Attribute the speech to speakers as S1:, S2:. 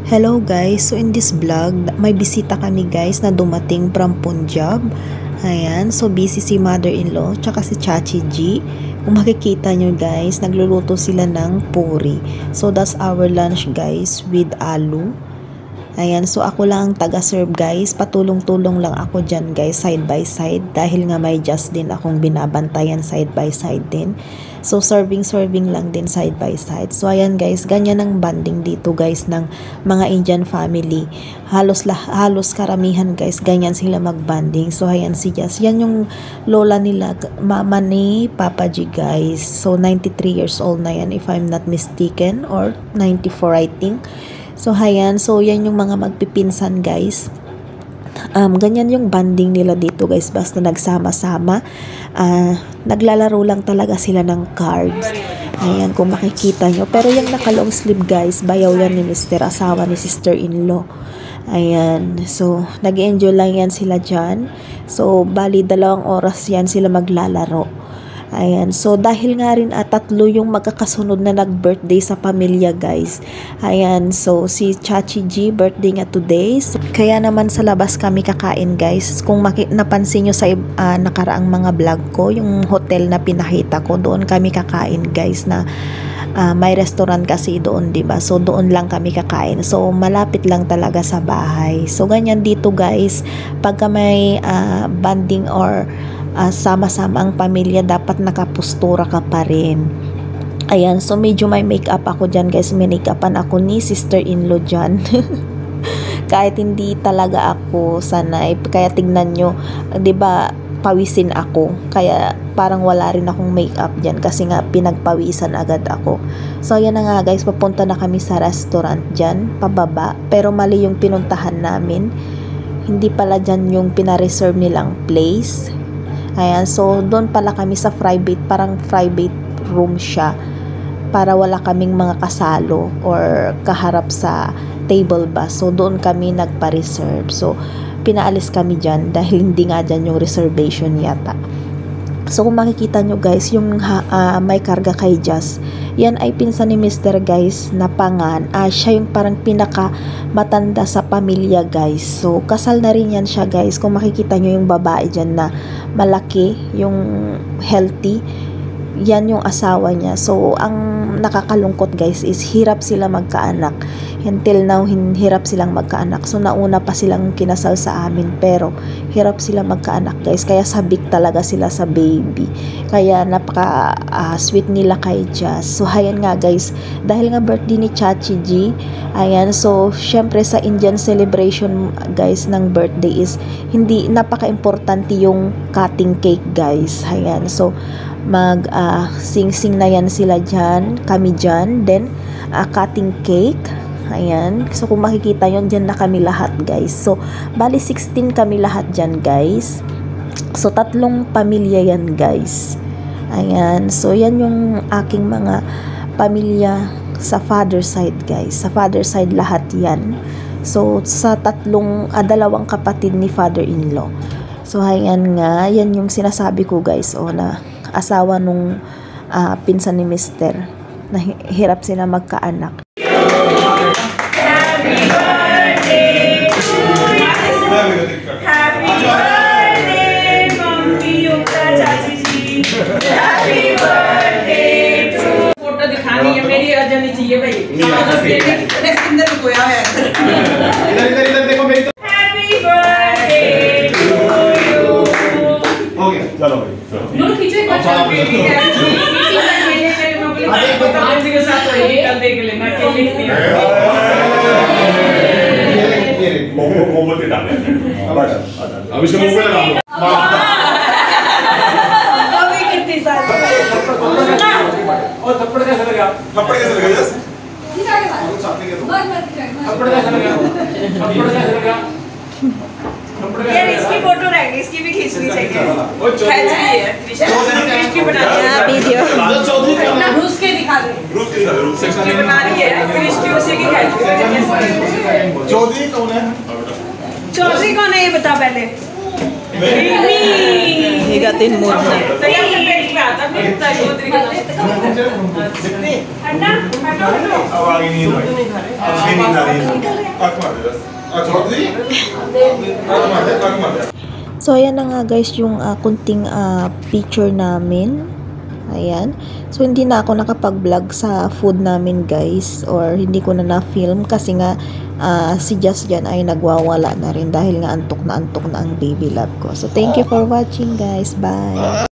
S1: Hello guys, so in this vlog, may bisita kami guys na dumating from Punjab. Ayan, so busy si mother-in-law, tsaka si Chachi G. Kung makikita nyo guys, nagluluto sila ng puri. So that's our lunch guys with aloo. Ayan, so ako lang taga-serve guys, patulong-tulong lang ako dyan guys, side by side. Dahil nga may just din akong binabantayan side by side din. So serving lang din side by side. So ayan guys, ganyan ang banding dito guys ng mga Indian family. Halos karamihan guys, ganyan sila magbanding. So ayan si Jazz, yan yung lola nila, mama ni Papa G guys. So 93 years old na yan if I'm not mistaken, or 94 I think. So ayan, so yan yung mga magpipinsan guys. Ganyan yung banding nila dito guys, basta nagsama-sama. Naglalaro lang talaga sila ng cards. Ayan, kung makikita nyo. Pero yung naka-long sleeve guys, bayaw yan ni Mr. Asawa ni sister-in-law. Ayan, so nag-enjoy lang yan sila dyan. So bali 2 oras yan sila maglalaro. Ayan, so dahil nga rin 3 yung magkakasunod na nag-birthday sa pamilya guys. Ayan, so si Chachi G, birthday nga today. So, kaya naman sa labas kami kakain guys. Kung napansin nyo sa nakaraang mga vlog ko, yung hotel na pinakita ko, doon kami kakain guys na may restaurant kasi doon, diba? So doon lang kami kakain. So malapit lang talaga sa bahay. So ganyan dito guys, pagka may banding or sama-sama ang pamilya, dapat nakapustura ka pa rin. Ayan, so medyo may makeup ako dyan guys. May make-upan ako ni sister-in-law dyan. Kahit hindi talaga ako sanay. Kaya tignan nyo, diba, pawisin ako. Kaya parang wala rin akong makeup dyan kasi nga pinagpawisan agad ako. So ayan na nga guys, papunta na kami sa restaurant dyan, pababa. Pero mali yung pinuntahan namin. Hindi pala dyan yung pinareserve nilang place. Ayan, so doon pala kami sa parang private room siya. Para wala kaming mga kasalo or kaharap sa table ba. So doon kami nagpa-reserve. So pinaalis kami dyan dahil hindi nga dyan yung reservation yata. So kung makikita nyo guys, yung may karga kay Jazz, yan ay pinsan ni Mr. guys na pangan. Siya yung parang pinaka matanda sa pamilya guys. So kasal na rin yan siya guys. Kung makikita nyo yung babae dyan na malaki, yung healthy, yan yung asawa niya. So ang nakakalungkot guys is hirap sila magkaanak. Until now, hirap silang magkaanak. So nauna pa silang kinasal sa amin, pero hirap sila magkaanak guys. Kaya sabik talaga sila sa baby. Kaya napaka sweet nila kay Jazz. So ayan nga guys, dahil nga birthday ni Chachi G, ayan, so syempre sa Indian celebration guys ng birthday is hindi napaka-importante yung cutting cake guys. Ayan, so mag sing-sing na yan sila dyan, kami dyan, then cutting cake. Ayan, so kung makikita yun, dyan na kami lahat guys. So bali 16 kami lahat dyan guys. So 3 pamilya yan guys. Ayan, so yan yung aking mga pamilya sa father side guys. Sa father side lahat yan. So sa 2 kapatid ni father-in-law. So ayan nga, yan yung sinasabi ko guys, na asawa nung pinsan ni Mr. na hirap sila magkaanak.
S2: Happy birthday to you. Happy birthday, Mommy Yukta Chachi Ji. Happy birthday to you. Photo दिखानी है मेरी अजनी चाहिए भाई। नेक्स्ट इंदर को आया है। इधर देखो मेरी तो। Happy birthday to you.
S3: हो गया, चलो भाई।
S2: नूर खींचो एक बार चलो बेटी के के साथ कल देख लेना क्या लिखती है।
S3: मोमबत्ती डालें। अब इसके मुंह पे लगा दो।
S2: अभी कितनी साल?
S3: और थप्पड़ कैसे लगा? थप्पड़ कैसे लगा यस? थप्पड़ कैसे लगा? थप्पड़ कैसे लगा?
S2: यार इसकी फोटो रहेगी, इसकी भी खींचनी चाहिए। इसकी बना वीडियो ना रूस के दिखा दे।
S3: रूस की
S2: बना रही है क्रिस्टी, उसी की
S3: चौधरी कौन है?
S2: चौधरी कौन है ये बता पहले।
S1: Higatin mo na.
S2: Saya ka pwede ka. Tapi tayo
S3: Awangin niyo. Sini na rin. Ako madalas.
S1: So, ayan na nga guys yung kunting picture namin. Ayan. So, hindi na ako nakapag-vlog sa food namin guys. Or hindi ko na na-film kasi nga si Just dyan ay nagwawala na rin dahil nga antok na ang baby love ko. So, thank you for watching guys. Bye!